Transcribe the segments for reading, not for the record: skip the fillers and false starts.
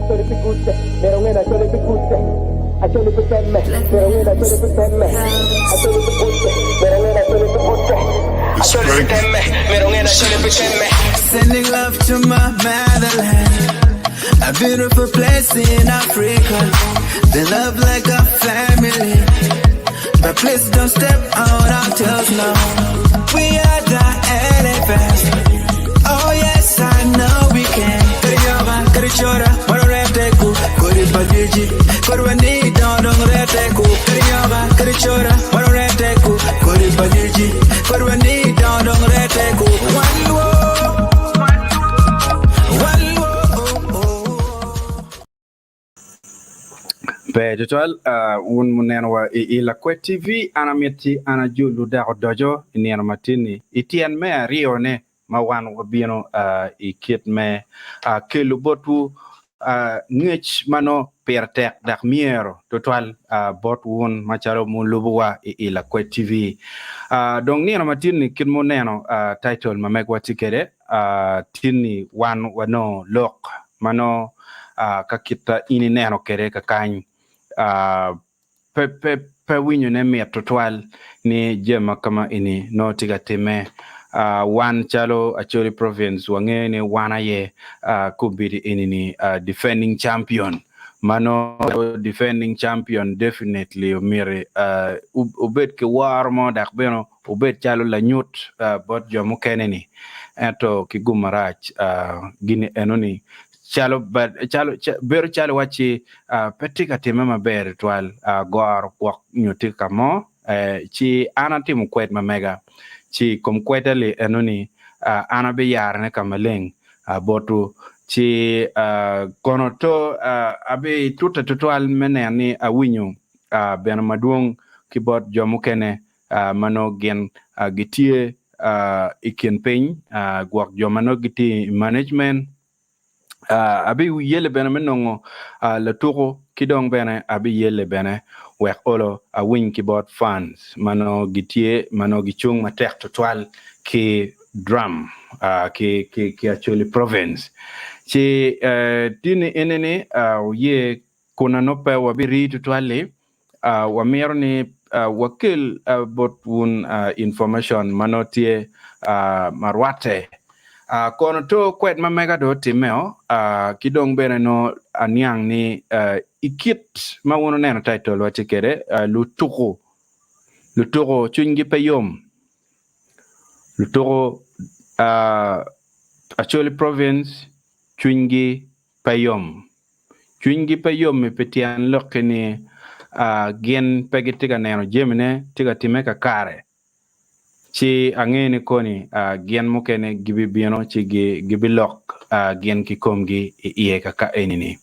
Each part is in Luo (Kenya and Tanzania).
Acholi Province, merongena Acholi Province, Acholi Province, merongena Acholi Province, Acholi Province, merongena Acholi Province, Acholi Province, merongena Acholi Province. Sending love to my motherland, a beautiful place in Africa. They love like a family, but please don't step out our toes now. We are the elephants. Oh yes, I know we can. Kariyoga, karichora, wanoreteku, kori bagiji, kori wani dondong reteku. Kariyoga, karichora, wanoreteku, kori bagiji, kori wani dondong reteku. One war, one war. Bejual, un munenwa Lakwed TV anamiti anajulu dako dojo iniana matini itian me rione mawan wabino ikit me kelubotu ngich mano pertek dak miero total bot won macharo mulubuwa Lakwed TV dong niana matini kit muneno title mamegwa tikere tini wan wano lok mano kakita ini neno kere kakany pe winyo ne miya total ni jema kama ini no tiga time wan chalo Acholi Province wange ni wana ye kubidi ini ni defending champion mano defending champion definitely umire ubet ke war mo dak beno ubet chalo la nyut bot jomo keneni eto kigumarach gini enoni chalo wachi petika timema ber twal gor kwak nyutika mo chi ana timu kwet mamega chi kom kwetali enoni ana be yarne kamaleng botu chi kono to abe tuta tutwal meneni awinyo ben maduong kibot jomukene mano gen gitie ikin piny gwak jomano giti management abi yele bene menongo la toko kidong bene abi yele bene wek olo a win keyboard fans mano gitie mano gichung matek total ki drum ki Acholi Province chi dini enene ye kuna nope wabiri total wamero ni wakil bot wun information mano tie marwate kono to kwet mamega do timeo kidong bene no anyang ni ikit ma wono neno title watikere lutoko chungi payom lutoko Acholi Province chungi payom me petian lokini gen pegitiga neno jemine tiga timeka kare chi angeni koni gen mukene gibi bieno chi gibi lok gen ki komgi iye kaka enini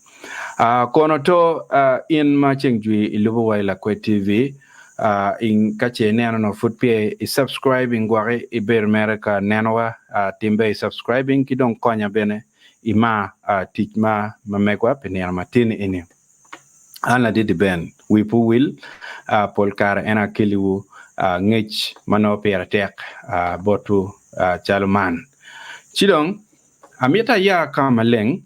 kono to in matching jui ilubu wa Lakwed TV in kache neno no footpie i subscribing gware i ber America nenowa timbe i subscribing kidong konya bene ima teachma mamegwa penera matini ini ana didi ben wipu will polkar ena kiliwu ngech mano peratek botu chaluman chidong amita ya kamaleng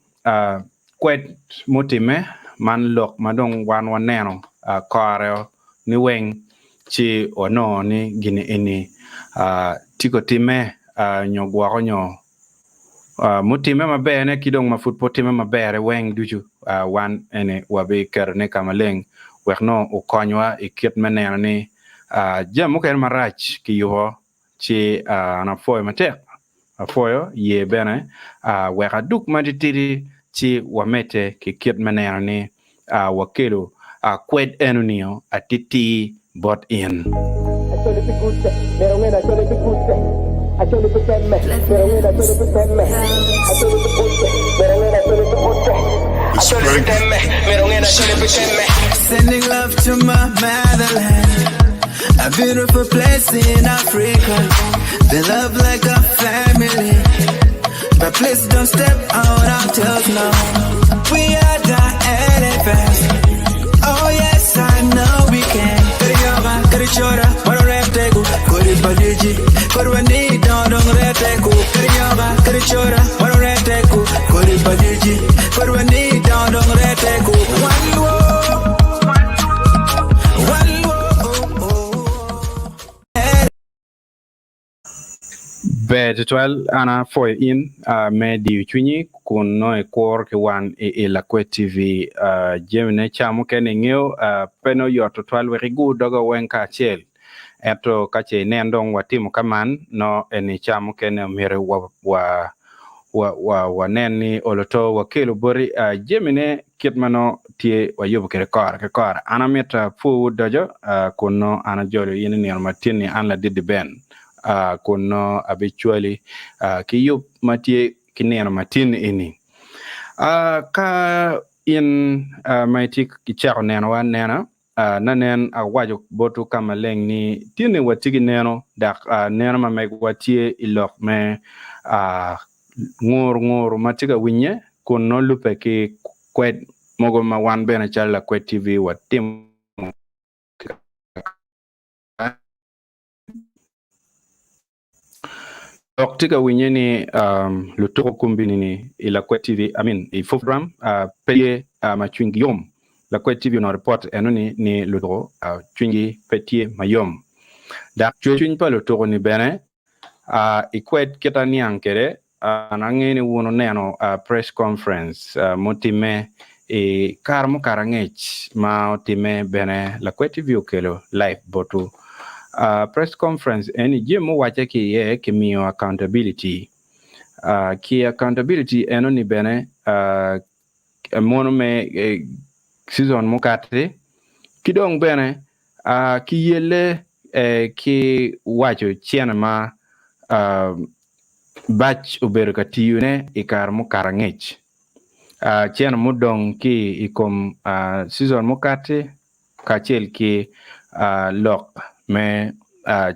kwet mutime man lok madong wan neno kare ni weng chi ono ni gini ini tiko time nyogwa konyo mutime mabene kidong mafutpo time mabere weng duju wan ene wabe kerne kamaleng wekno ukonywa ikit meneno ni jamu ken marach ki yo chi na foy matek foyo ye bene weka duk maditiri chi wamete ki kit meneno ni wakelo kwed enunio atiti bot in Acholi Province, merongena Acholi Province, Acholi Province, merongena Acholi Province, Acholi Province, merongena Acholi Province, Acholi Province, merongena Acholi Province. Sending love to my motherland, a beautiful place in Africa. They love like a family, but please don't step out our toes now. We are the elephants. Oh yes, I know we can. Kariyoga, karichora, wanoreteku, kori bagiji, kori wani dondong reteku. Kariyoga, karichora, wanoreteku, kori bagiji, kori wani dondong take over. One Bet twel ana foi in me di chunyi kun no e kor ke wan e Lakwed TV jemne chamu kene ngeo peno yoto twal we gu dogo wen ka chel eto kache nendong watimu kaman no eni chamu kene mere wa neni oloto wakilu bori jemine kitmano tie wayobu ke kor ana meta fu dojo kunno ana jolo yini ni matini an la didi ben kunno habitually ki yup matie kineno matin ini ka in maiti ki chako neno wan nena nanen wajo botu kama leng ni tini watigi neno dak neno ma meg watie ilok me ngur matiga winye kunno lupe ki kwet mogo ma wan bena chal Lakwed TV watim Oktiga winye ni lutoko kumbini ni Lakwed TV i fofdram peye machwingi yom Lakwed TV no report enoni ni lutoko chwingi petie mayom dak chwingi pa lutoko ni bene ikwet kita ni ankere nangeni wono neno press conference motime karmo karangech ma otime bene Lakwed TV okelo live botu press conference any jemo wache ki ye kimio accountability ki accountability enoni bene mono me season mukate kidong bene ki yele ki wacho chiena ma batch uberka tiyune ikar mukarangech chiena mudong ki ikom season mukate kachel ki lok me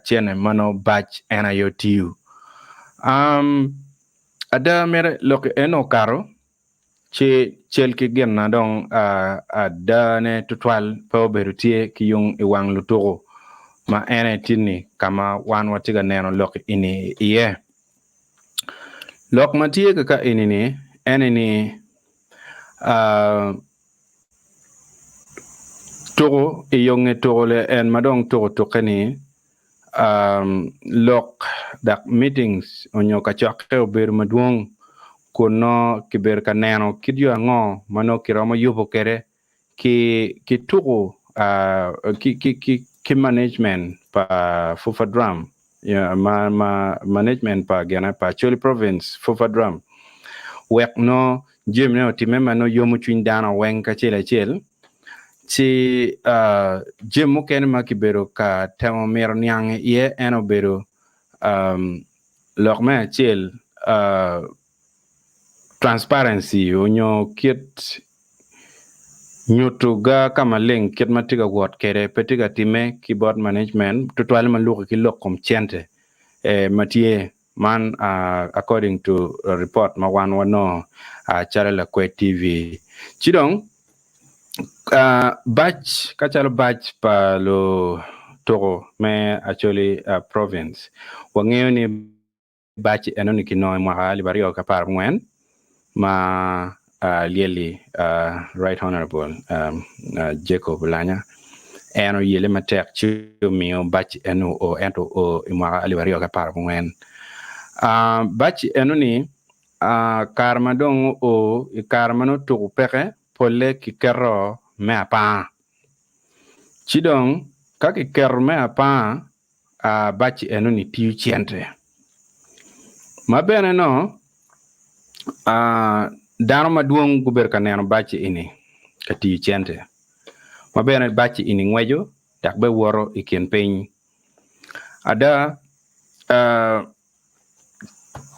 chiene mano batch NIOTU ada mere lok eno karo che chel ki gen na dong ada ne tutwal po berutie ki yung iwang lutoko ma ene tini kama wan watiga neno lok ini iye lok matie ka ini ni ene ni togo iyonge togo le en madong togo tokeni lok dak meetings onyo kachake ober maduong kuno kiber kaneno kidyo ngo mano kiromo yubo kere ki togo ki management pa fufadram management pa gana pa Acholi Province fufadram wek no jemne otime mano yomu chwindana wen kachel si jemu ken makibero ka temo mer nyang ye eno bero lokme chel transparency onyo kit nyutuga kama leng kit matiga wot kere petiga time keyboard management tutwale maluko ki lokom chente matie man according to a report ma wan wano channel Lakwed TV chidong batch kachalo batch pa lo toro me Acholi Province wangeo ni batch enoni kino mwa libario kapar mwen ma lieli right honorable Jacob Lanya eno yele matek chumio batch eno o ento o mwa libario kapar mwen batch enoni karmadong o karmano to peke pole ki kero me apa chidong kaki kero me apa bachi enoni tiu chiente mabene no dano maduong guber kaneno bachi ini ka tiu chiente mabene bachi ini ngwejo dakbe woro ikin piny ada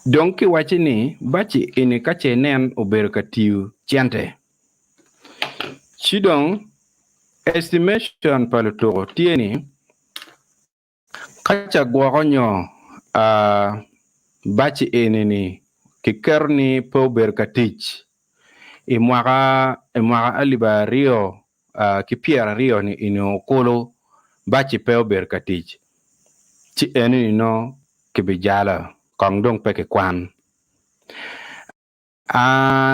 donki wachini bachi ini kache nen uber ka tiu chiente chidong estimation palutoro tieni kacha gwagonyo bachi enini kikerni po berkatich imwaga aliba rio kipiera rio ni ino kolo bachi po berkatich chi enini no kibijala kongdong peke kwan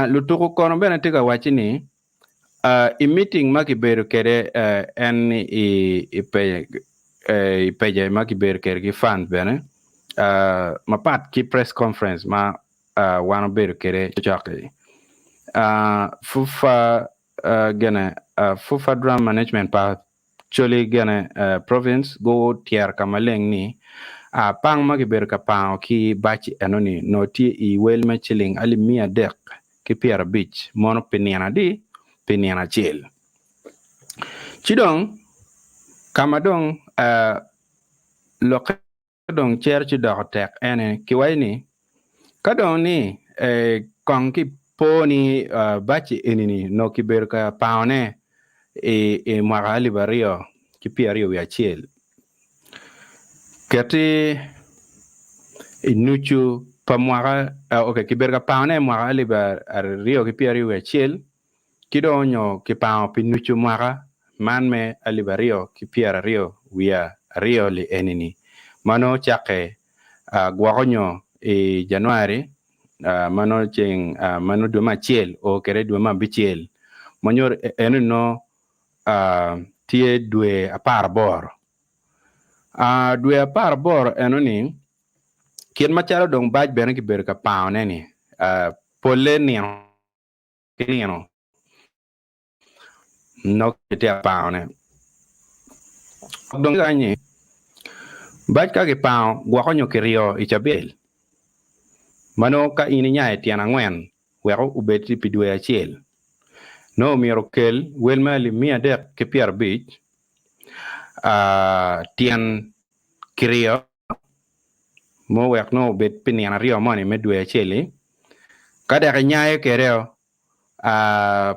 lutoko kono bena tiga wachini I meeting maki beru kere en i peje maki beru kere ki fan bene ma pat ki press conference ma wano beru kere choke fufa gene fufa drum management pa choli gene province go tier kamaleng ni pang maki beru ka pang ki bachi enoni no ti I wel me chilling ali mia dek ki Pierre Beach mono piniana di piniana chill chidong kamadong loke dong cher chi dog tek ene kiwaini kadong ni kong ki poni bachi enini no ki berka paone magali bario ki piario ya chill kati inuchu pamwaga okay ki berka paone magali bar rio ki piario ya chill kidonyo ki pao pinuchu mwaga manme alibario ki piara rio wia rio li enini mano chake gwagonyo Januari mano cheng mano duma chiel o kere duma bichiel manyor enino tie dwe apar bor dwe apar bor enoni kien machalo dong baj bene ki ber ka pao neni pole nieno no kete paone dong ganye baj ka ke pao gwakonyo kirio ichabel mano ka ini nyae tiana ngwen wero ubeti pidwe achiel no miero kel welmali mia dek ke Pierre Beach tian kirio mo wek no bet piniana rio moni medwe achieli kada ka nyae kereo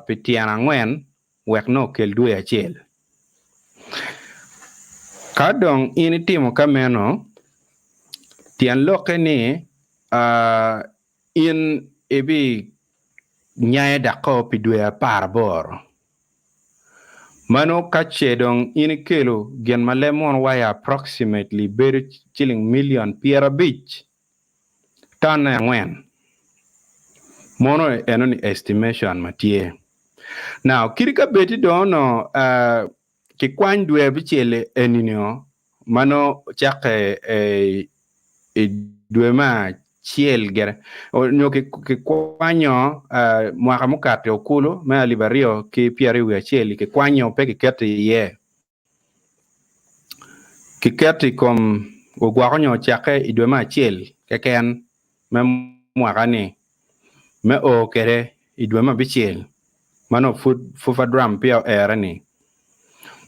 pitiana ngwen wek no kel dwe achiel kadong ini timo kameno tian loke ni in ebi nyae dako pidwe apar bor mano kachedong ini kelo gen malemon waya approximately beru chilling million Pierre Beach tan ngwen mono enoni estimation matie now kirika beti dono ki kwany dwe bichele eninio mano chake dwe ma chiel gere nyo ki kwanyo mwaka mukate okulu ma libario ki Pierre wi chiel ki kwanyo pe ki keti ye ki keti kom ogwakonyo chake dwe ma chiel keken me mwaka ni me o kere dwe ma bichiel mano fufa drum pia era ni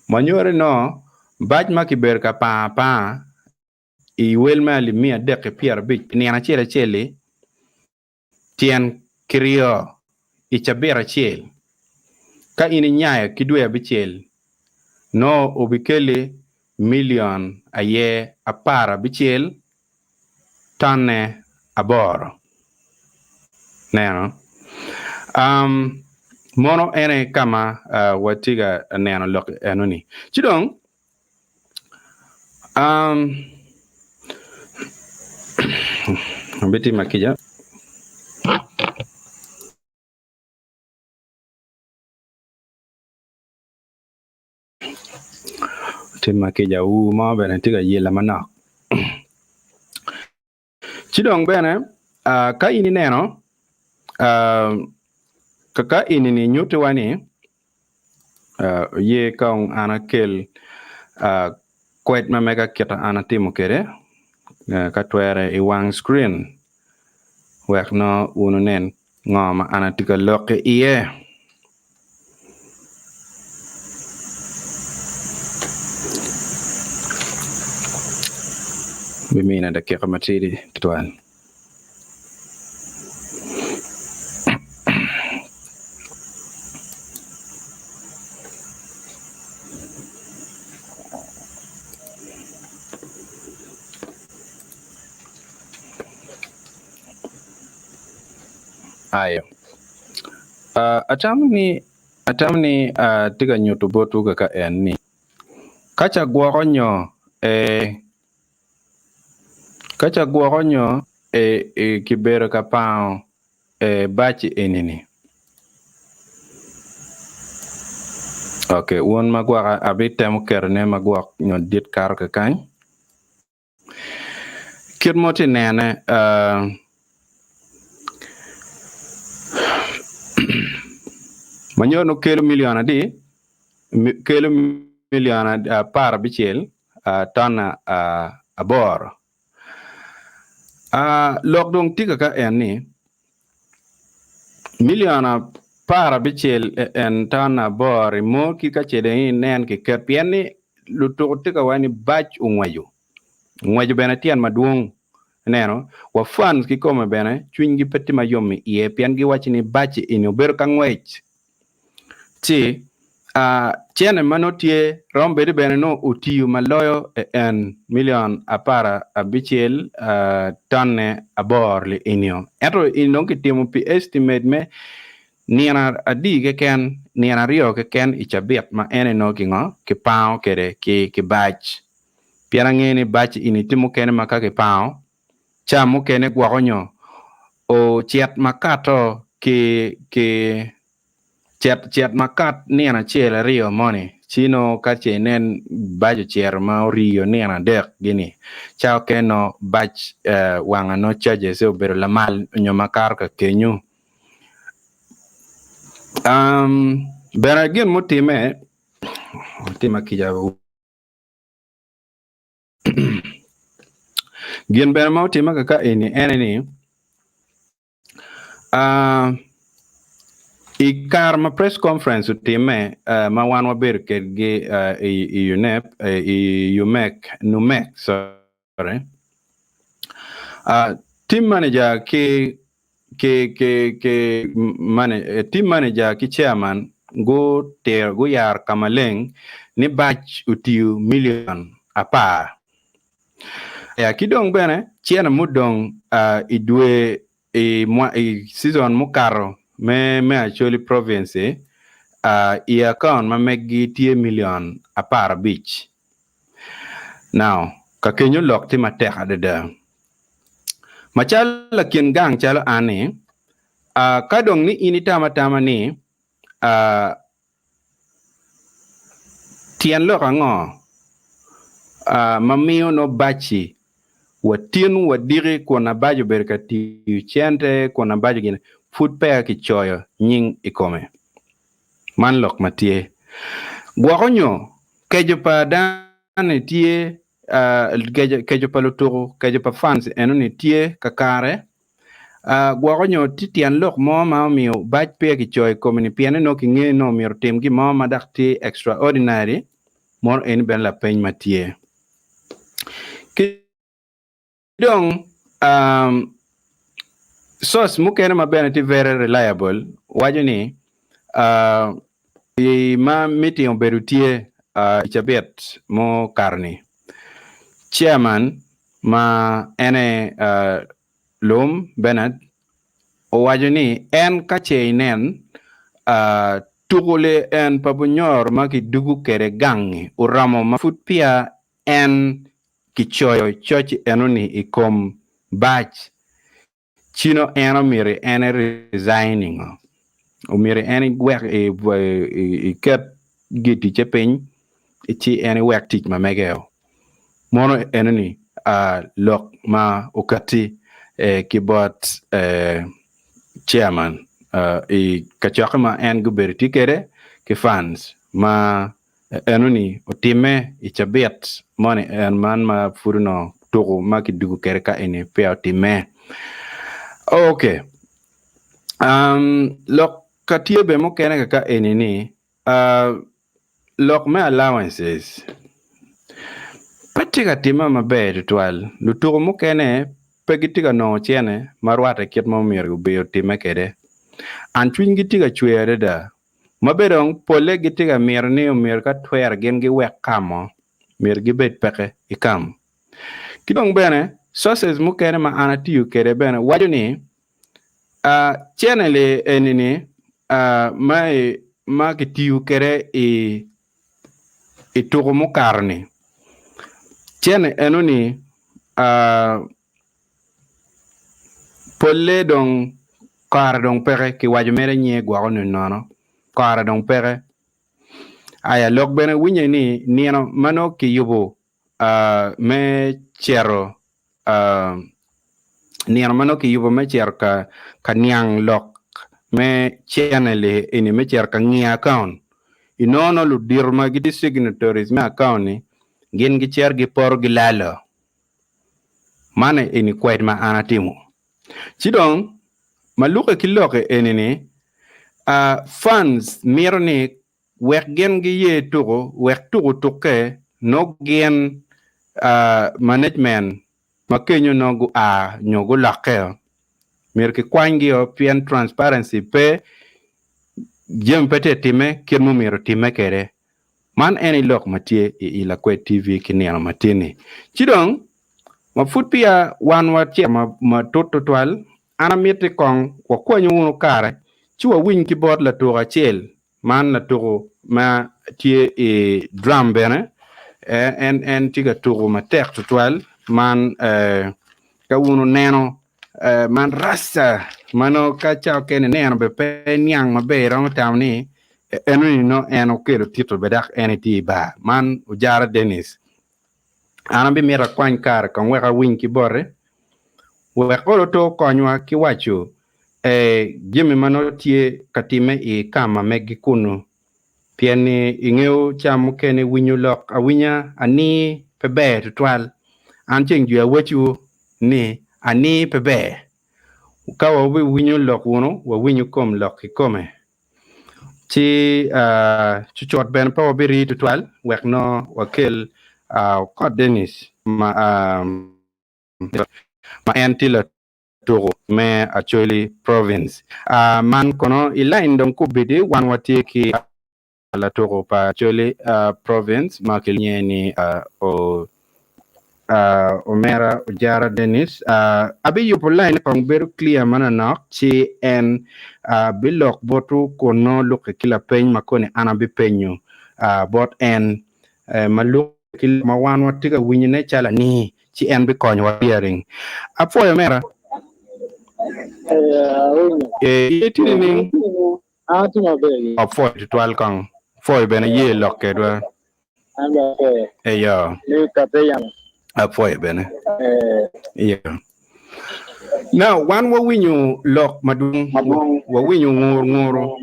manyore no baj ma ki ber ka pa I wel mali mia dek Pierre Beach ni ana chele tien kirio ichabera chiel ka ini nyae kidwe bichiel no obikele million aye apara bichiel tanne abor neno mono ene kama watiga neno lok enoni chidong beti makija makija ma bene tiga yela mana chidong bene ka ini neno kaka ini ni nyuti wani ye kaung anakel kwet mameka kita anatimo kere katwere iwang screen wek no ununen ngoma anatika loke iye bimina dakika matidi tutwan ayo atamni tiga nyuto botu kaka enni kacha gwogonyo kibero ka pao bachi enini Okay, won magwa abi temo kerne magwa nyon dit kar ka kan. Kit moti nene manyo no kelo miliona di kelo miliona para bichel tona abor. Lok dong tiga ka ni miliona para bichel en tona bor mo ki ka chede nen ki ke pieni luto tiga wani bach ungwayo bena tian maduong neno wa fans ki kome bena chwingi peti mayomi ye pian gi wachi ni bachi ini ober ka ngwech ti chene manotie rombe di bene no utiyu maloyo en milion apara abichiel tonne abor li inyo eto inong kitimo pi estimate me niana adi ke ken niana rio ke ken ichabit ma ene no kingo ki pao kede ki bach piana ngeni bach ini timo kene makake pao chamu kene gwakonyo o chiat makato ki chet makat niana chela rio moni chino kache nen bajo chier ma rio niana dek gini chao keno bach wanga no chaje se obero la mal nyo makar ka kenyu bera gin mutima kijabo gin bera mutima kaka ini eneni ikar ma press conference utime ma wan waber kedgi UNEP numek sorry team manager team manager ki chairman go yar kamaleng ni batch utiu million apa ya kidong bene chiena mudong idwe season mukaro me Acholi Province i account ma megi tie million apar beach now ka kenyo lok ti matek adada machala kien gang chalo ani kadong ni ini tama ni tien lok ango mamiyo no bachi watin wadiri kona bajo berkati chente kona bajo gine food pair ki choyo nying ikome man lok matie gwakonyo kejo pa dane tie kejo pa luturu kejo pa fans eno ni tie kakare gwakonyo titian lok mo ma miyo baj pair ki choyo ikome ni piane no ki nge no miyo tim ki mo madak ti extraordinary mor eni ben la peny matie kidong source mukene mabene ti very reliable wajoni ma meeting oberutie ichabet mo karni chairman ma ene Lum Bernard owajoni en kache inen tugule en pabunyor ma ki dugu kere gangi uramo mafut pia en kichoyo chochi enoni ikom batch chino eno mire ene resigning o mire ene wek e ket giti chepeny chi ene wek tich ma megeo mono enoni lok ma ukati kibot chairman e kachaka ma en guberti kere ki fans ma enoni otime ichabet mone en man ma furuno tugu ma ki dugu kere ka ene pe otime okay lok katie be mo kene kaka enini lok me allowances patiga tima maber twal lutugo mo kene pegitiga no chene marwata kiet mo mir be otime kede an twin gitiga chwere da maberong pole gitiga mir ni mir ka twer gen gi wek kamo mir gi bet peke ikam kidong bene sources mo kene ma anatiu kede bene wajoni chene le enini ma kitiu kere i tugo mo karni chene enoni polle dong kara dong pere ki waju mere nye gwago ni nono kara dong pere aya lok bene winye ni nieno mano ki yubo me chero nieno mano ki yubo me cher ka niang lok me channel ini me cher ka ngi account inono lu dirma gidi signatories me account ni gin gi cher gi por gi lalo mane ini kwet ma anatimo chidong maluka kiloke enini funds mirni wek gen gi ye tugo wek tugo tuke no gen management makenyo no nyogo lake mir ki kwangi o pien transparency pe jem pete time kirmu miro time kere man eni lok matie i Lakwed TV kineno matini chidong mafut pia wan watie ma tutwal ana miti kong kwa kwanyo unu kare chua winy ki bot la tuga chel man la tugo ma tie drum bene en tiga tugo ma tek tutwal man ka unu neno man rasta mano ka chao kene neno be pe nyang ma be rong tam ni enu no eno kero tito bedak enti ba man ujara Dennis ana bi mira kwany kar kan weka winy ki bore wekolo to konywa kiwacho jimi mano tie katime I kama megi kunu pieni ingeo chamu kene winyu lok awinya ani pebe tutwal ancheng jua wachu ni ani pebe ukawa winyu lok uno wa winyu kom lok kikome chi chuchot ben pa wabiri tutwal wekno wakil Kot Dennis ma entila Togo me Acholi Province man kono ila indong kubidi wan wati ki la Togo pa Acholi Province ma kilnyeni Omera Ujara Dennis abi yupo line kong beru clear mana nok chi en bilok botu kono luke kila peny makone anabi penyu bot en maluk kila mawan watiga winyine chala ni chi en bi konyo wa hearing apoyo mera yetini ni apoyo tutwal kong foy bena ye lokke dwa yo apoyo bena yo now wan wa winyu lok madung wa winyu ngoro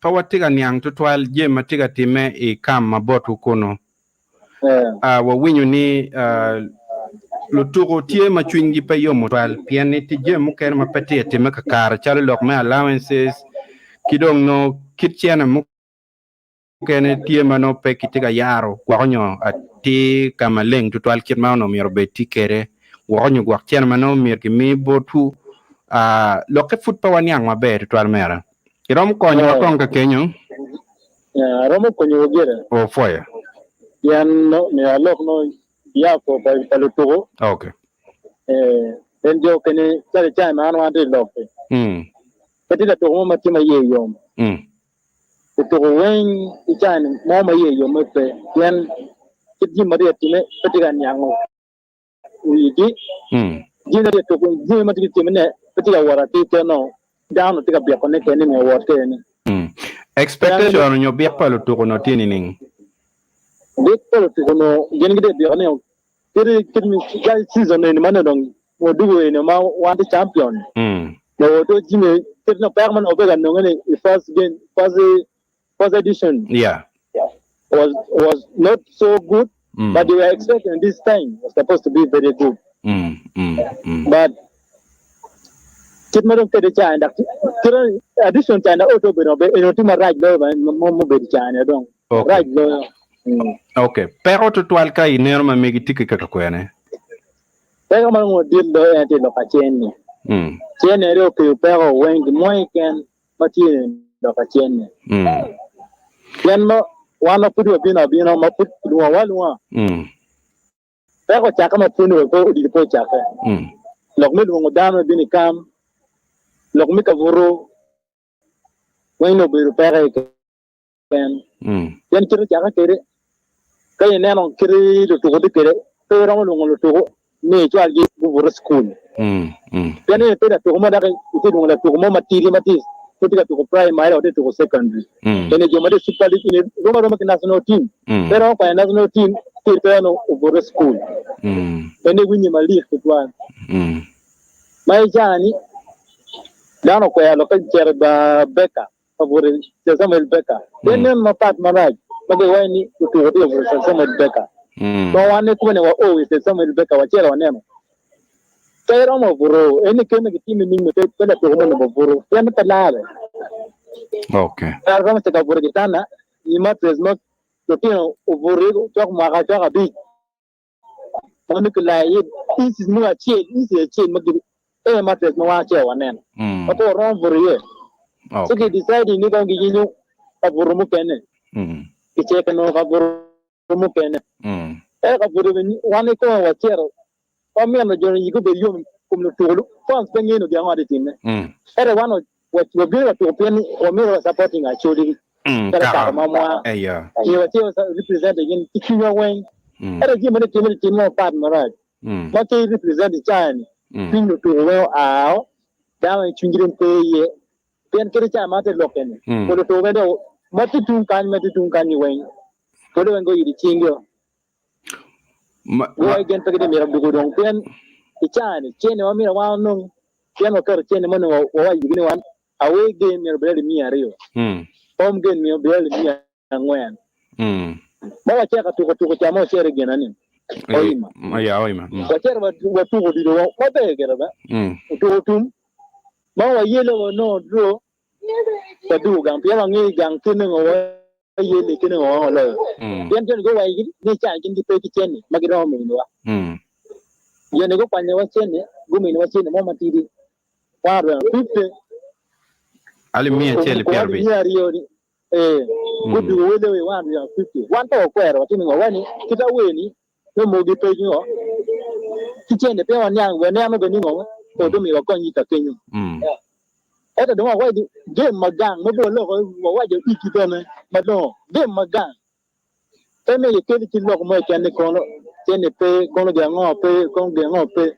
pa watiga niang tutwal je matiga time I kam mabotu kono wa winyu ni lutugo tie machwingi pa yomo twal piani ti je muken mapete te makakar chalo lok me allowances kidong no kitchena muken tie mano pe kitiga yaro gwaonyo ati kama leng tutwal kit mano miro beti kere gwaonyo gwakchen mano mir ki mi botu loke fut pa wanyang maber tutwal mera kirom konyo wakonga kenyo romo konyo wogere o foya yan no me alok no ya ko pa lutugo okay en jo kene chale chai ma anu ande lok kati da to ma tima ye yom to wen ichan mo ma ye yom pe yan kiti ma de time kati ga nyango uyi jina de to jina ma kiti mene kati ga wara ti no down to ga bi ko ne kene me wor kene expectation nyo bi pa lutugo no tini ning Dekolo tukono genigide bione kiri season ni mana dong wodugo ni ma want champion no do jime kiri no permanent obega no ngene first game first edition was not so good but they were expecting this time was supposed to be very good but kiri madam kede chanda kiri addition chanda auto beno be eno tima right lo mo be chanda dong right lo okay pero tutwal ka inero ma megi tiki kaka kwene pero ma ngo dil do ente lo ka cheni cheni ro ke pero wengi moy ken matien do ka cheni ken no wana pudu bina ma pudu walwa pero chaka ma pudu ko di ko chaka lok me ngo dano bini kam lok me ka vuro weno biru pero ken kiri chaka kere kaya neno kiri lutugo di kere kaya ramo lungo lutugo ni chwa gi bubura school yani peda to mo daga ite lungo lutugo mo matiri matis putika to primary or to secondary. Then you made super league in Roma national team. Then on national team, they turn over school. Then they win him a league to one. My Johnny, down where local Jerba Becca, over Samuel Becca. Then my part Maraj, but they went to Samuel Becca. No one is always Samuel Becca, whatever on them. Kaya mo bro, any kaya team ni mo pala to mo bro. Kaya matalala. Okay. Kaya kung sa kaburo kita na, ima presmo to tino uburo to maka bi. Ano kala yi this is no a chain, this is a chain magi ma presmo wa che wanen. Pato ron buro ye. So they decide ni kung gigino kaburo mo kene. Iche kano kaburo mo kene. Kaburo ni wane ko wa chero. Kami na jono yigo be yom kumno tolo fans pengen no bianwa de tin ere wano what we be to pen o me supporting Acholi kara mama yeah you were represent again kinywa wen ere gi mane team no part maraj what they represent chan pinno to well ao dawa chungire pe ye pen kere cha mate loken ko to wedo mate tun kan ni wen ko do ngo yidi chingyo go again pagde mera dugo dong pen ichani chene wa mira wa no piano kar chene mano wa yigini wan away game mera bele mi ario home game mera bele mi angwen ba wa cheka tuko chamo shere genani oima oima wa chera wa tuko dido wa be gera ba tuko tum ba wa yelo no draw ta du gang piano ngi gang kene wa yele kene wa la bien jen go wa yigini ni cha jindi pe ki chene magiro mi no yene go kwanye wa chene gumi wa chene mama tidi waro 50 ali mia chele pierbe gudu wele we waro 50 wanto kwero watini ngwani kita weni no mogi pe nyo kichene pe wanyang we ne amago ni ngo to do mi wa konyi ta kenyu eta do wa di game magang mo bo lo wa je iki bene ma do game magang teme ye kele ti lo mo chane kono chene pe kono de ngo pe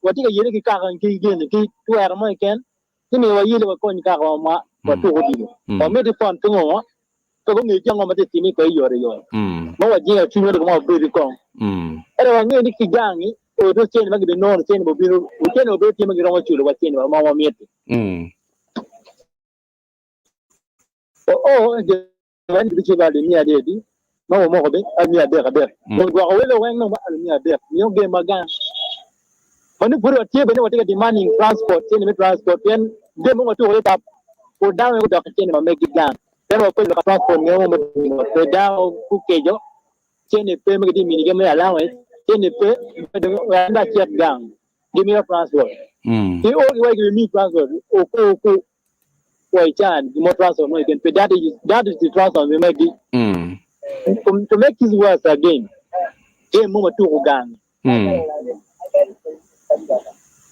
watika yele ki ka kan ki gene ki tuara mo ken ti me wa yele wa konyi ka ko ma wa tu ko di o me de fon to ngo to ko ngi jango ma te ti mi ko yore mo wa je tu me de mo be di ko era wa ngi ki gangi o do chene ma de no chene bo biro chene o be ti ma gi ro chulo wa chene ma ma miete je wan di ci ba de mi ade di mo ko be ami ade ka be mo do ko wele wen no ma ami ade mi o ge magan oni puro tie be no tika demanding transport chene me transport yen de mo to ko tap ko dawe ko ka chene ma me gigan pero ko ka transport me mo ko dawo ku kejo chene pe me di mi ge me allowance chene pe de anda chet gang di mi transport ti o wa ge mi transport o ko why chan more transport no again that is the transport we make to make this worse again mo to ko gang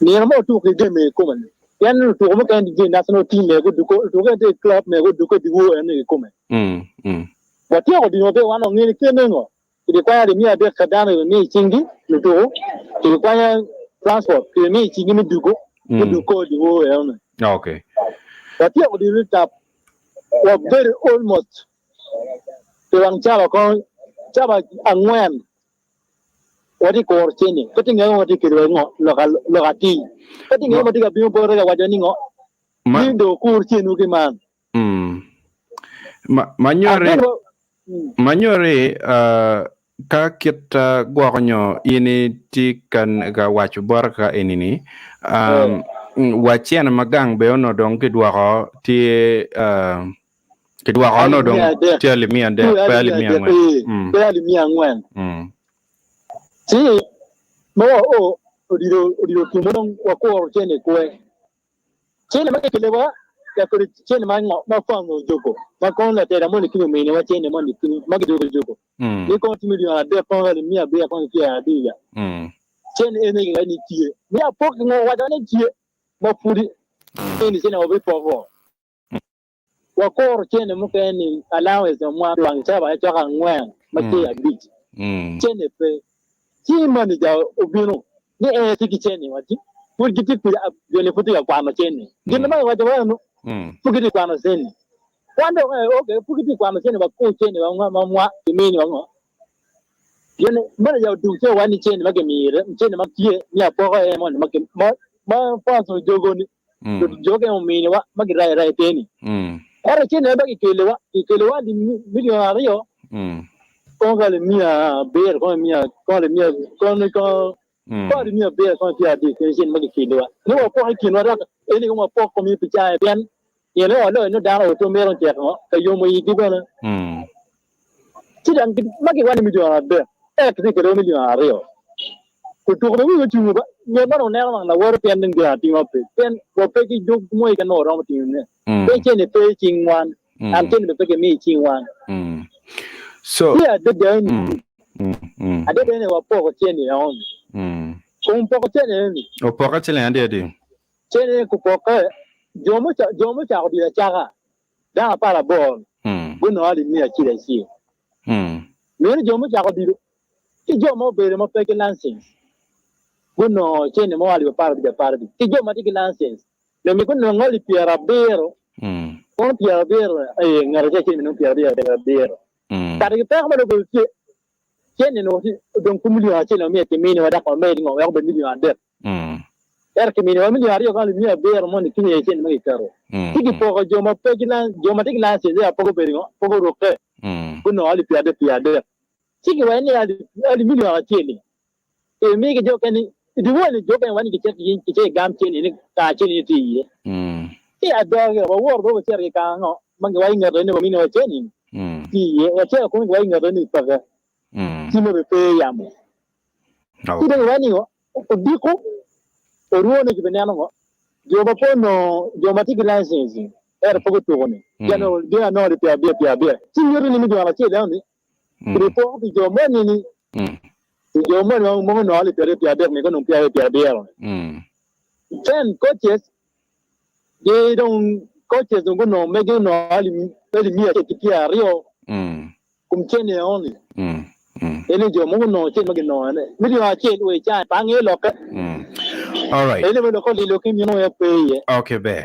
ni mo to ko game ko man yan to mo kan di national team me go to the club me go to the wo en ko man but yo di no be wan ngi ke no di kwa ya mi ade kadana mi chingi to di kwa ya transport ke mi chingi mi duko di wo en okay. But here we reach up was very almost to one chava angwen what he called chini. Cutting out what he could locati. Cutting out what he got being borrowed at Wajaningo. Mindo Kur Chinuki man. Manure ka kita guakonyo ini tikan ga wachu barka inini wachiana magang beono dong kedua ti kedua no dong ti alimia de alimia ngwen si mo o odiro tumon wako chene kwe chene makele ba ya ko chene mango ma fango joko ma kon la tera mo ni kimo mene wa chene mo ni kimo magido joko ni kon timi dia de kon alimia be kon ki adiga chene ene ga ni tie ni apok ngo wadane tie mo pudi ni sene obi povo wako chene mo keni allowance mo lang chaba cha kan ngwen ma ti abit chene pe ti mani ja obino ni tiki chene wati pur giti ku jole futi ya kwa ma chene gina ma wata wano Pukiti kwano seni. Wanda okay, pukiti kwano seni ba ko cheni ba mwa imeni wango. Yene mbona ya duke wani cheni make mire, cheni makie ni apoko mon make ma paso jogo ni. Jogo mo mini wa make rai teni. Era cheni ba ikelewa di milionario. Con le mia beer, con le mia beer, con tia di cheni make kelewa. No po kino ra eni mo po ko mi picha bien. You know, no down to me on check, you may give on. Sit and make it 1 million out there. Take a million are real. To do with you, you're not on the water pending the team of it. Then we'll take it more than no wrong with you. Taking the paying one and taking the paying meeting one. So, yeah, the game. I didn't know what pocket change on. Some pocket change. or pocket land, Change to pocket. Jomo cha di chaga da para ball buno ali mi akira si me jomo cha di ti jomo bere mo peke license buno chene mo ali para di ti jomo ti license le mi kuno ngoli piera bero kon piera bero ngara chene no piera bero tari pe mo do chene no don kumuli ha chene mi te mini wada ko me ngo ya be mi ande que mi no mi ari ko mi beer mo ni kini chen mo ikaro tigi pogo joma pegila joma tigla se ya pogo beringo pogo roke kuno ali piade tigi wani ali mi no acheli e mi ke jokani di woni jokan wani ke che gam chen ni ka chen ni ti ti adoge wo wo che ka ngo mangi wai ngado ni mi no chen ni ti e che ko mi wai ngado ni paga ti mo pe yamo ti de wani ngo diko Oruone che veniamo Joba pono Jomati license era poco tuoni no dia no di pia signori ni mi dava chiede ogni riporto di Jomani ni Jomani mo no ali per pia mi non pia then coaches don't no me no ali mia che pia rio chene ogni ele Jomo no che no mi dava chiede we cha pange loka all right. Okay, bear.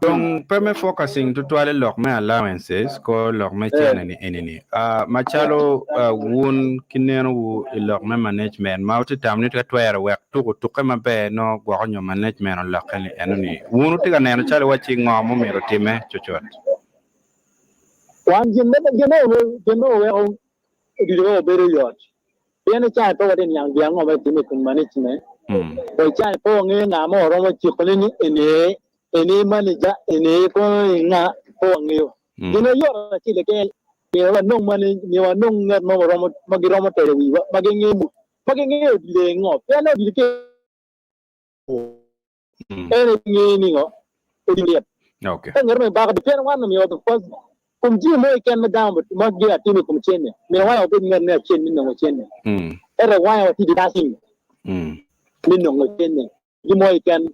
Donc, permit focusing to toilet lock my allowances, call lock my chain any. Machalo, wound kinero lock my management, mounted tamnet at where work to come a bear, no go on your management or lock any. Wound take an child watching our moment or team, church. One, you know, you very yacht. Any child over in young over management. Kwa chai po nge na mo romo chipolini ene manager ene ko nga po nge you know yo chile ke ni wa nong mani ni wa nong ngat mo romo magiromo tere wi magenge dile ngo pena dile ke ene nge ni ngo dile okay ngere me ba de pena wan mi o to pas kum ji mo ken me down but magi atini kum chene me wa o be ngar na chen ni ngo chene era wa o ti di dasing you can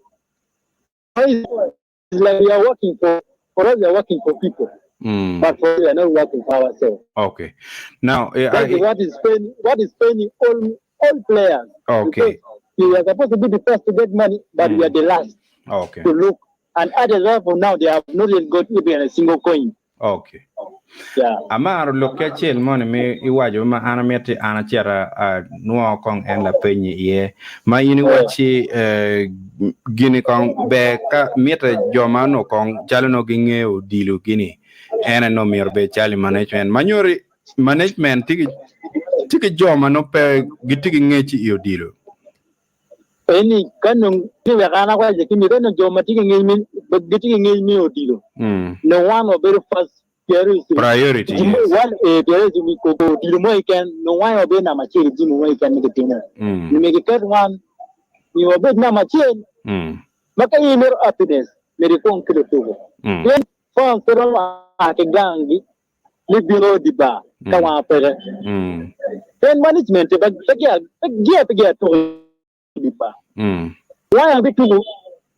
it's like we are working for us, we are working for people. But for we are not working for ourselves. Okay. Now what is paying all players. Okay. We are supposed to be the first to get money, but we are the last to look. And others for now they have not yet got even a single coin. Okay. Yeah. Amaro lokachen mon me iwajo ma anamete anachara no kong en la penyi ye ma ini wachi gini kong be ka meta joma no kong chalo no gingeo dilu gini ena no mir be chali management manyori management tiki joma no pe gitiki ngechi iyo dilu eni kanong tiwe kana kwa je kimi kanong joma tiki ngemi iyo dilu no one of very first priority. One priority we go to mo ikan no one obe na machine jimu mo ikan ni ketina. Ni make it one ni obe na machine. Maka ino happiness meri ko ngilo tugo. Then for pero ake gangi ni bilo di ba kawa pere. Then management ba gia to di ba. Why am tugo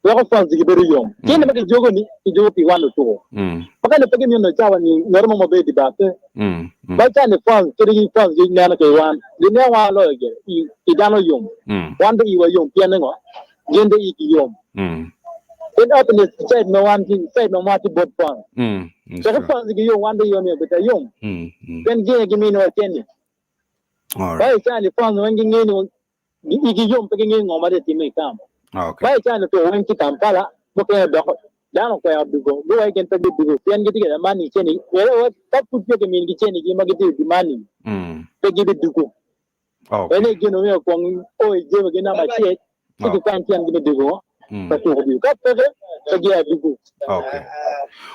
wako fanzi kiberi yom. Kene maka jogo ni jogo pi wano tugo. Maka ne peke miono chawa ni normal mo be di ba pe. Baca ne fanzi kiri fanzi ni nana ke wan. Di ne wan lo ke i dano yom. Wanda iwa yom pia nengo. Gende iki yom. It up in the side no one thing, side no matter both fun. So the fun you one day you but a young. Then give me no attending. All right. By the time the fun when you young picking in on mother team may come. Okay. By the time the went to Kampala, looking at the down where to go. Go I can take it to go. Then get the money chaining. Well, that could take a minute chaining, you might get the money. They give it to go. When they get away from give again my shit, you can't give it to go. But you got better, so yeah, you go. Okay.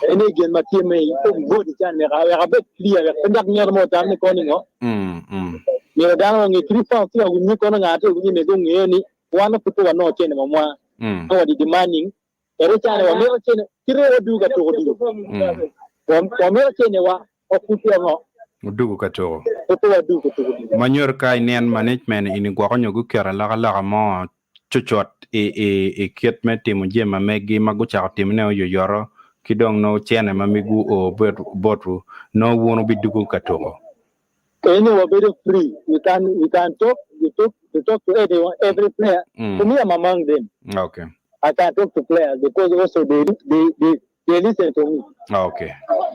And again, my team may go to China. I have a bit clear, and not near more than the corning. You're down on a 3 pounds, you make on an article within any one of the two are not chaining on one. Or the demanding. Every time I will chain, you do get to do. From Chainawa or Pupiano. Do kato. Manure kai nen management in Guaranyo Gukara Lara more chuchot a kit metim Jema Megi Magucha Timneo Yoro Kidong no Chena Mamigu or Botru no one be Dugu Kato. Anyway, very free. We can talk. You talk to everyone, every player. To me, I'm among them. Okay. I can talk to players because also they listen to me. Okay.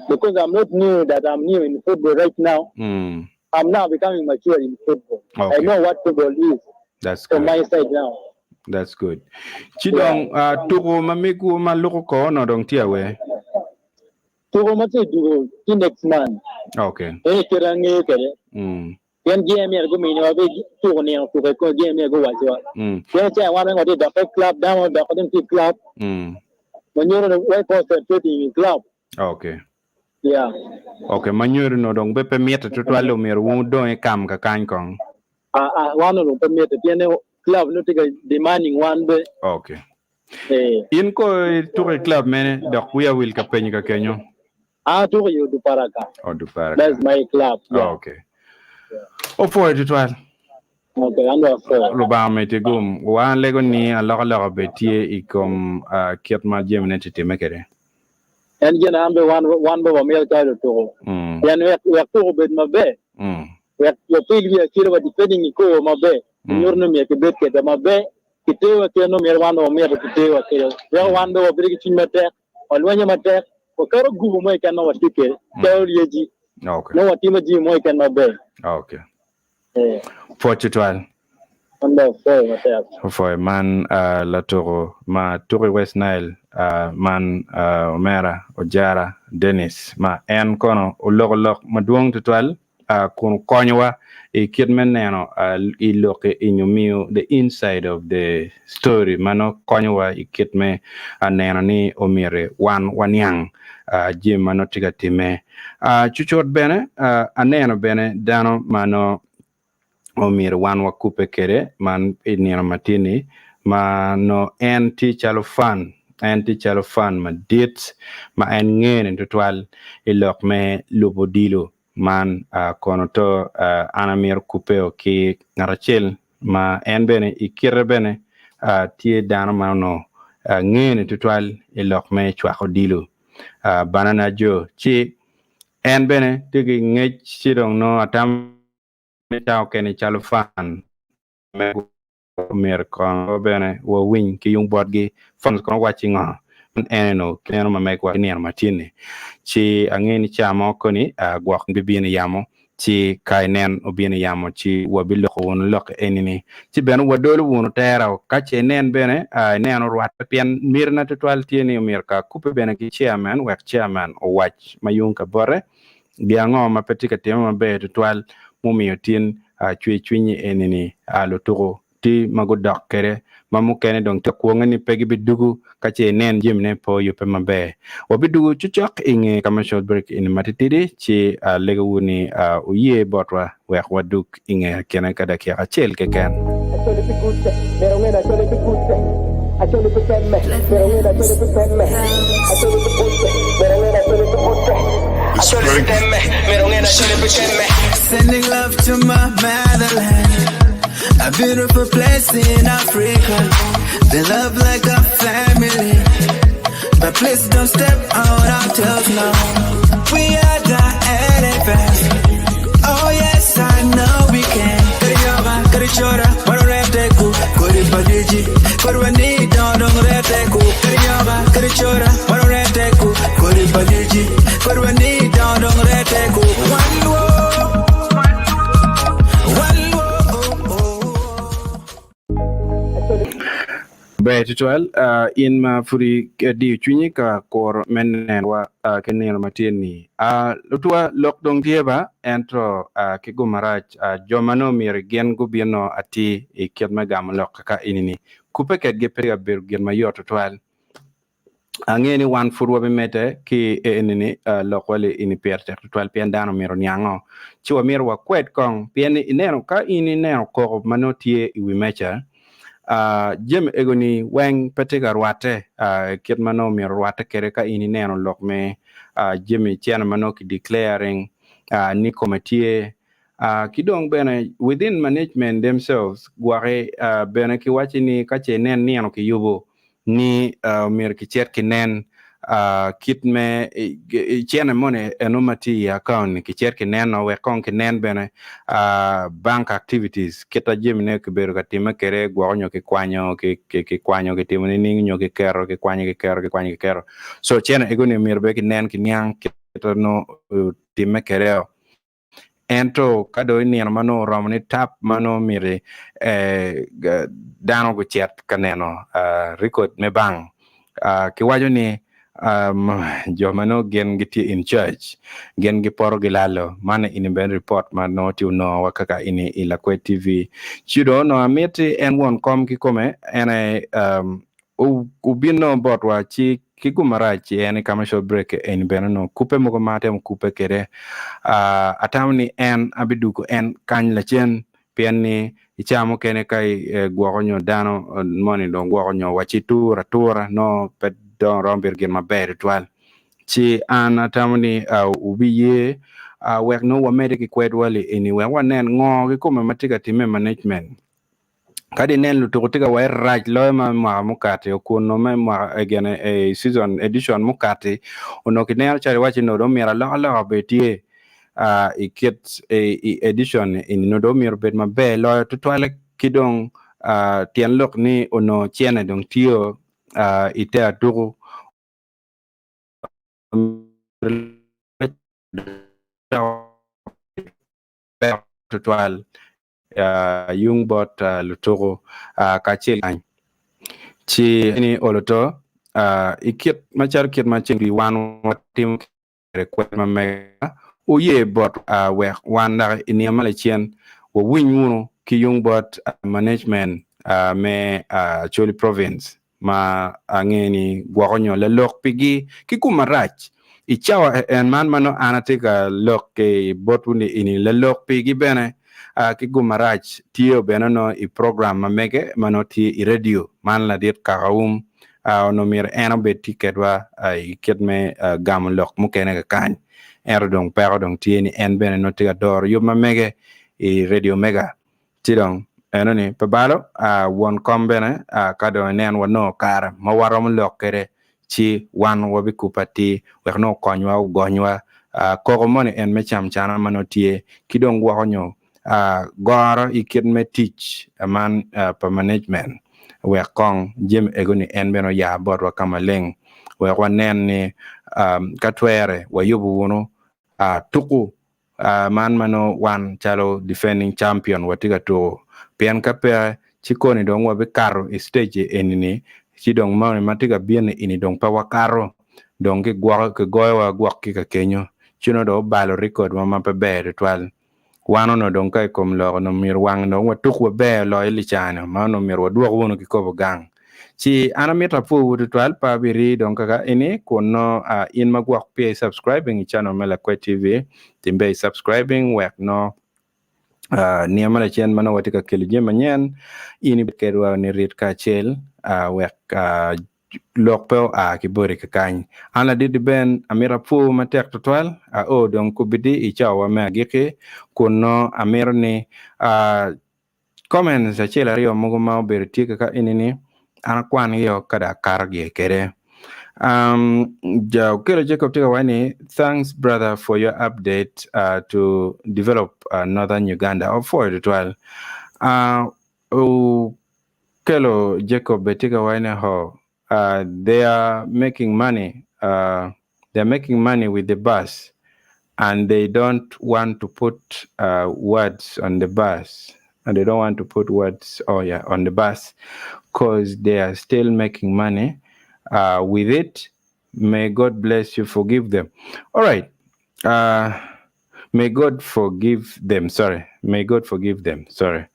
Because I'm not new that I'm new in football right now. I'm now becoming mature in football. Okay. I know what football is. That's good. From my side now. That's good. Chidong Turo Mamiku Maluko no dong tiawe. Turo Mati do next man. Okay. Then game here go mean you have to near to the game here go watch. Then I want to go to the club down on the club. When you're on the way concentrating in club. Okay. Yeah. Okay, manure no dong be permit to twalo mir won don e kam ka kan kong. One of them permit the club no take demanding one day. Okay. In ko to club men dok we will ka penny ka kenyo. To you do Paraka. Oh, do Paraka. That's my club. Yeah. Oh, okay. O for it twal. Okay, I'm not for. Roba me te gum wan lego ni ala betie ikom kiat ma jem ne te mekere. And again, I'm the one of America to. Then we are to bed my bed. We are your kilo defending you go my bed. You're no make a bed get my bed. Kitewa no me one of me to Kitewa. We are one of British matter on when you matter. Okay, Google my can know ticket. Tell you. Okay. No what Timothy Moy can not bear. Okay. For Chitwal. For a man Latoro, ma Turi West Nile, man Omera, Ojara, Dennis, ma en kono, Olok, Maduong to 12, kun konwa, a kidman nano, look in your meal, the inside of the story, mano konwa, a kidme, a nanani, omire, one young. Jim manotiga time chuchot bene aneno bene dano mano omir wan wakupe kere man inino matini mano enti chalo fan ma dit ma en ngene totwal ilok me lubodilo man kono to anamir kupeo ki narachel ma en bene ikire bene tie dano mano ngene totwal ilok me chwako dilo Banana Joe, chi en bene tigi ngech chidong no atam ni tao keni chalo fan mer kon bene wo win ki yung bot gi fans kon watching on eno keno ma mek wa ni matini chi angeni chamo koni gwak bibini yamo chi kainen obini yamo chi wabilo won lok enini chi ben wadolo won tera ka che nen bene neno ruat pien mirna total tieni mirka kupe bene ki chairman wek chairman o watch mayunka bore biango ma petika tema be total mumiotin chwinyi enini lotoro ti magodak kere mamu kene dong te ko ngani pegi bidugu ka che nen jimne po yupe mabe wabidugu chuchok inge commercial break in matitidi chi lega woni uye botwa wek waduk inge kene kada ki achel ke kan Acholi pikuste pero ngena acholi pikuste acholi pitemme pero ngena acholi pitemme acholi pikuste pero ngena acholi pikuste acholi pitemme pero ngena acholi pitemme. Sending love to my motherland, a beautiful place in Africa. They love like a family, but please don't step out until now. We are the elephants. Oh yes, I know we can. Kariyoga, karichora, wano rete ku, kuri padiji, kuri wani, don't rete ku. Kariyoga, chora, mano reteku, kori bagiji, korwani down on reteku. Betual in ma furi di chunyi ka kor menen wa kenel matini lutwa lokdong dieba entro ke gumarach jomano mir gen gubino ati ikiat magam lok ka inini kupe ket ge pega ber gen mayoto twal angeni wan furwa be mete ki inini lokwale ini perte twal pien dano miro nyango chiwa mir wa kwet kong pien ineno ka ini neno ko manotie iwi mecha jem egoni weng petega rwate kit mano mi rwate kere ka ini neno lok me jemi chena mano ki declaring ni komitie kidong bene within management themselves gware bene ki wachi ni kache nen niano ki yubo ni mir ki chet ki nen kit me chena mone enomati account ki chet ki nen no we kon ki nen bene bank activities kita jemi ne ki beru ka tima kere gwanyo ki kwanyo ki kwanyo ki timo ni nyo ki kero ki kwanyo ki kero so chena egoni mir be ki nen ki nyang kita no tima kere ento kado ni mano romni tap mano mire dano go chet kaneno record me bang ki wajo ni jo mano gen giti in church gen gi poro gilalo mana ini ben report mano ti no wakaka ini Lakwed TV chido no ameti en won kom ki kome ene ubino botwa chi kigumarachi ene commercial break en benano kupe moko matem kupe kere atamni en abiduko en kany lachen pianni ichamo kene kai gwogonyo dano moni don gwogonyo wachi tura no pet don rombir gin maber twal chi an atamni ubiye wek no wamede ki kwed wali anyway wanen ngo ki kuma matiga time management kadi nen lutukutika wa raj lo ma mukate okuno ma again a season edition mukate ono kinel chari wachi no do mira lo betie ikit edition in no do mir bet mabe lo tutwale kidong tien lok ni ono chiene dong tio ite atuku tutwal yung bot lutoko kachil chi ni oloto ikit machar kit machin di wan tim request ma mega uye bot we wan da ini amale chien wo winyuno ki yung bot management me Acholi Province ma angeni gwakonyo le lok pigi ki kumarach ichawa en man mano anatika lok ke botuni ini le lok pigi bene ki gumarach tiyo benano i program mamege manoti i radio man la dit kakaum no mir eno be ticket wa i ketme gam lok mukene ka kan erdong perdong tieni en benano tiga dor yo mamege i radio mega tidong enoni pabalo won kombene kado nen wono kar mawarom lok kere chi wan wobi kupati wekno konywa gonywa koko moni en mecham chana manotie kidong gwakonyo goro ikit me teach man pa management we kong jim egoni en beno ya borwa kama leng we wanen ni katwere we yubu wono tuku man mano wan chalo defending champion watiga to pian kape chikoni dong wabe karo stage enini chidong mani matiga biene ini dong pa wakaro dong ke gwa ke goywa gwak ki ka kenyo chino do balo record mama pe ber twal wano no don kai kom lo no mir wang no watuk wa be lo ili chana ma no mir wa duwa wono ki ko gang chi ana meta fu wudu twal pa biri don kaka ini kono in magwak pe subscribing channel Lakwed TV timbe subscribing wek no ni amala chen mana watika kelije manyen ini kerwa ni rit ka chel wek lokpel kibori kakany ana didi ben amira fu matek total o don kubidi ichawa me gike kuno amir ni comments achela rio mugo ma berti ka inini ana kwan yo kada karge kere ja kero Jacob tika wani thanks brother for your update to develop northern Uganda or for it well kelo Jacob tika wani ho they are making money. They're making money with the bus, and they don't want to put words on the bus. And they don't want to put words, on the bus, because they are still making money with it. May God bless you. Forgive them. All right. May God forgive them. Sorry. May God forgive them. Sorry.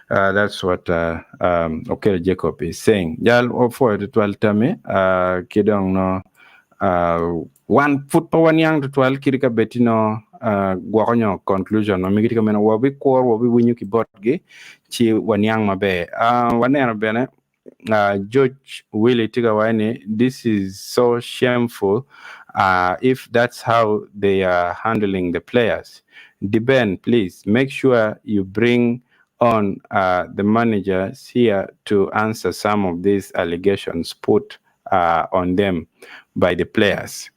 That's what Okel Jacob is saying. Jal for the 12 tame kidong no 1 foot per 1 yang to 12 kirika betino gwakonyo conclusion no migiti kamena wabi kor wabi winyu ki botge chi 1 yang mabe wanero bene George Willie Tigawane, this is so shameful if that's how they are handling the players. Ben, please make sure you bring on the managers here to answer some of these allegations put on them by the players.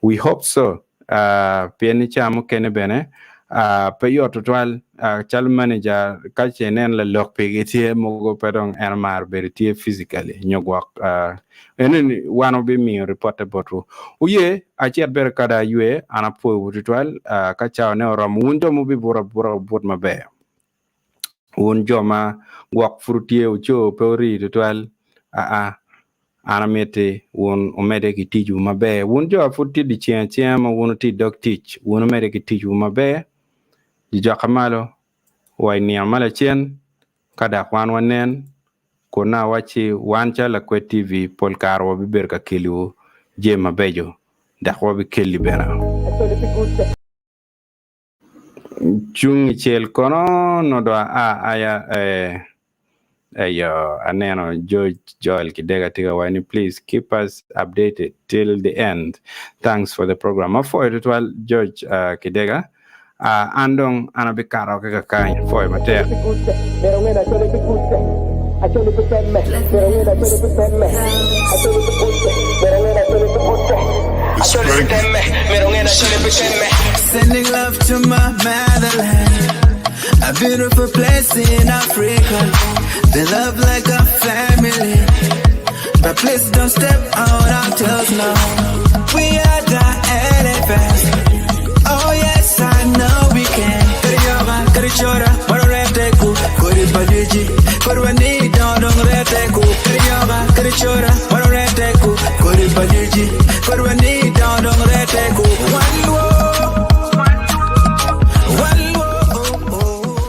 We hope so. Piani chamu kene bene. Payo total chal manager kachenen la lok pegetie mogo pedong enmar beritie physically nyogwak enen one of me report about uye achiat ber kada yue anapo ritual kacha ne ram wundo mo bi bora bot mabe won joma gwak frutie ucho pori ritual anamete won omede ki tiju mabe won jo futi di chen ma won ti dog teach won omede ki tiju mabe di jakamalo way ni amala chen kada kwan wanen ko na wachi wancha Lakwed TV polkaro bi berka keliwo je mabejo da ko bi kelli bena chung chel kono no do aya ayo aneno George Joel Kidega Tigawani, please keep us updated till the end. Thanks for the program. For it well George Kidega andong anabikaro kakay for mate sending love to my motherland, a beautiful place in Africa. They love like a family, but please don't step out our toes now. We are the elephants. Oh yes, I know we can. Kariyoga, karichora, maroreteku, kori badiji, korwani dong reteku. Kariyoga, karichora, maroreteku, kori badiji, korwani dong reteku.